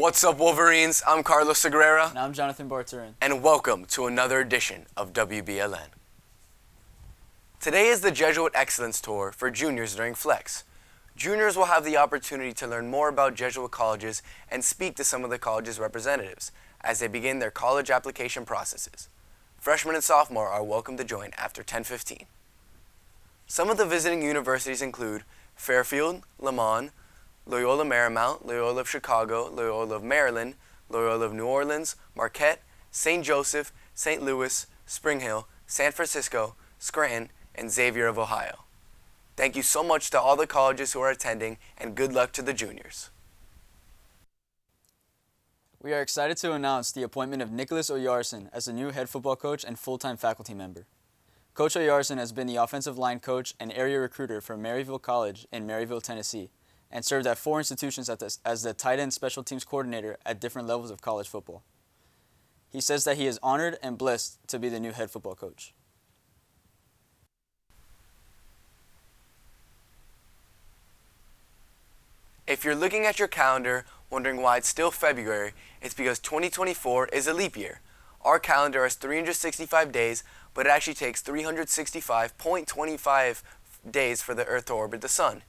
What's up, Wolverines? I'm Carlos Segura. And I'm Jonathan Barturin. And welcome to another edition of WBLN. Today is the Jesuit Excellence Tour for juniors during Flex. Juniors will have the opportunity to learn more about Jesuit colleges and speak to some of the college's representatives as they begin their college application processes. Freshmen and sophomore are welcome to join after 10:15. Some of the visiting universities include Fairfield, Lamont, Loyola Marymount, Loyola of Chicago, Loyola of Maryland, Loyola of New Orleans, Marquette, St. Joseph, St. Louis, Spring Hill, San Francisco, Scranton, and Xavier of Ohio. Thank you so much to all the colleges who are attending, and good luck to the juniors. We are excited to announce the appointment of Nicholas Oyarson as the new head football coach and full-time faculty member. Coach Oyarson has been the offensive line coach and area recruiter for Maryville College in Maryville, Tennessee, and served at 4 institutions as the tight end special teams coordinator at different levels of college football. He says that he is honored and blessed to be the new head football coach. If you're looking at your calendar wondering why it's still February, it's because 2024 is a leap year. Our calendar has 365 days, but it actually takes 365.25 days for the Earth to orbit the Sun.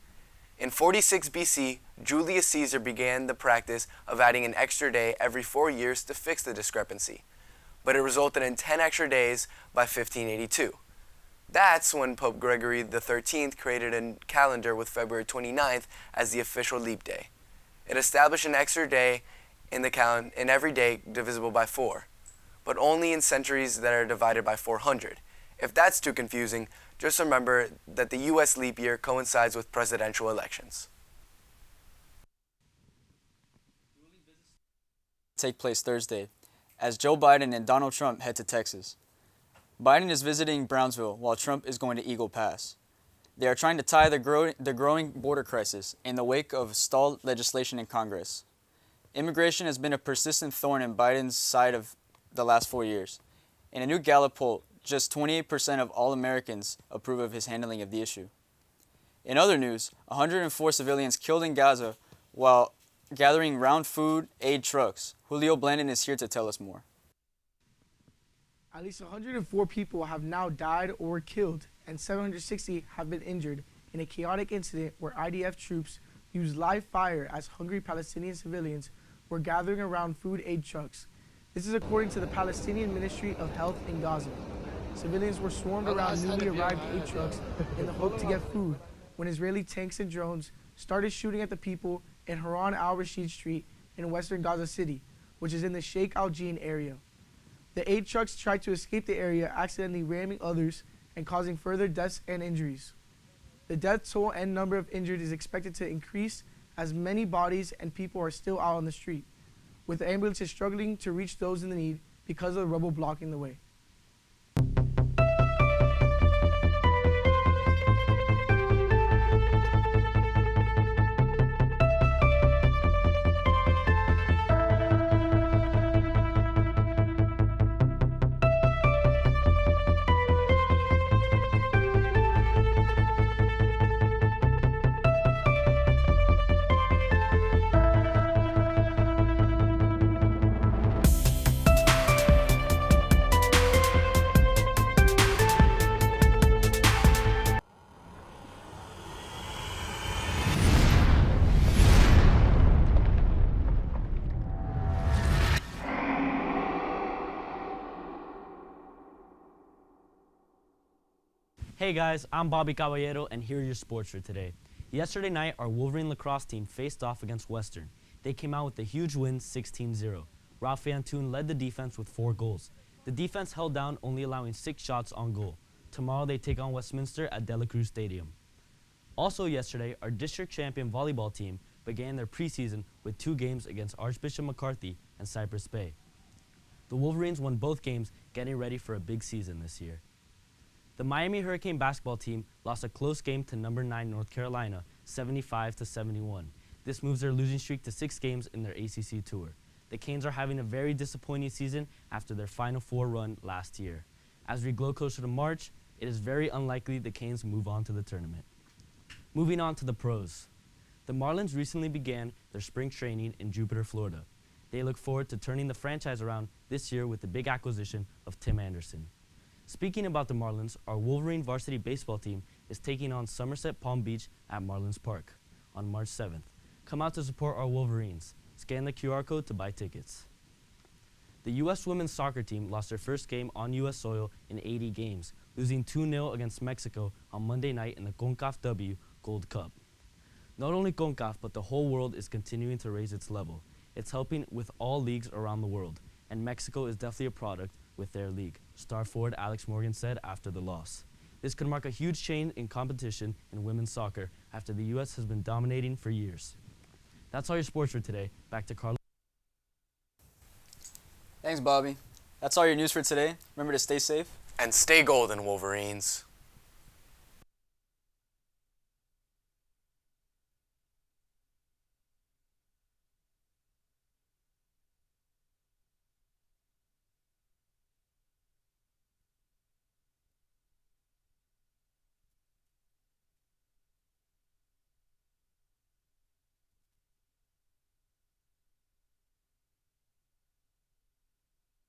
In 46 BC, Julius Caesar began the practice of adding an extra day every 4 years to fix the discrepancy, but it resulted in 10 extra days by 1582. That's when Pope Gregory XIII created a calendar with February 29th as the official leap day. It established an extra day in every day divisible by 4, but only in centuries that are divided by 400. If that's too confusing, just remember that the U.S. leap year coincides with presidential elections. Take place Thursday, as Joe Biden and Donald Trump head to Texas. Biden is visiting Brownsville while Trump is going to Eagle Pass. They are trying to tie the growing border crisis in the wake of stalled legislation in Congress. Immigration has been a persistent thorn in Biden's side of the last 4 years. In a new Gallup poll, just 28% of all Americans approve of his handling of the issue. In other news, 104 civilians killed in Gaza while gathering round food aid trucks. Julio Blandon is here to tell us more. At least 104 people have now died or were killed, and 760 have been injured in a chaotic incident where IDF troops used live fire as hungry Palestinian civilians were gathering around food aid trucks. This is according to the Palestinian Ministry of Health in Gaza. Civilians were swarmed around newly arrived aid trucks in the hope to get food when Israeli tanks and drones started shooting at the people in Haran al-Rashid Street in western Gaza City, which is in the Sheikh Al-Jin area. The aid trucks tried to escape the area, accidentally ramming others and causing further deaths and injuries. The death toll and number of injured is expected to increase as many bodies and people are still out on the street, with ambulances struggling to reach those in need because of the rubble blocking the way. Hey guys, I'm Bobby Caballero, and here are your sports for today. Yesterday night, our Wolverine lacrosse team faced off against Western. They came out with a huge win, 16-0. Ralph Antoon led the defense with 4 goals. The defense held down, only allowing 6 shots on goal. Tomorrow, they take on Westminster at Dela Cruz Stadium. Also yesterday, our district champion volleyball team began their preseason with 2 games against Archbishop McCarthy and Cypress Bay. The Wolverines won both games, getting ready for a big season this year. The Miami Hurricane basketball team lost a close game to number 9 North Carolina, 75-71. This moves their losing streak to 6 games in their ACC tour. The Canes are having a very disappointing season after their Final Four run last year. As we glow closer to March, it is very unlikely the Canes move on to the tournament. Moving on to the pros. The Marlins recently began their spring training in Jupiter, Florida. They look forward to turning the franchise around this year with the big acquisition of Tim Anderson. Speaking about the Marlins, our Wolverine varsity baseball team is taking on Somerset Palm Beach at Marlins Park on March 7th. Come out to support our Wolverines. Scan the QR code to buy tickets. The U.S. women's soccer team lost their first game on U.S. soil in 80 games, losing 2-0 against Mexico on Monday night in the CONCACAF W Gold Cup. Not only CONCACAF, but the whole world is continuing to raise its level. It's helping with all leagues around the world, and Mexico is definitely a product with their league, star forward Alex Morgan said after the loss. This could mark a huge change in competition in women's soccer after the U.S. has been dominating for years. That's all your sports for today. Back to Carlos. Thanks, Bobby. That's all your news for today. Remember to stay safe. And stay golden, Wolverines.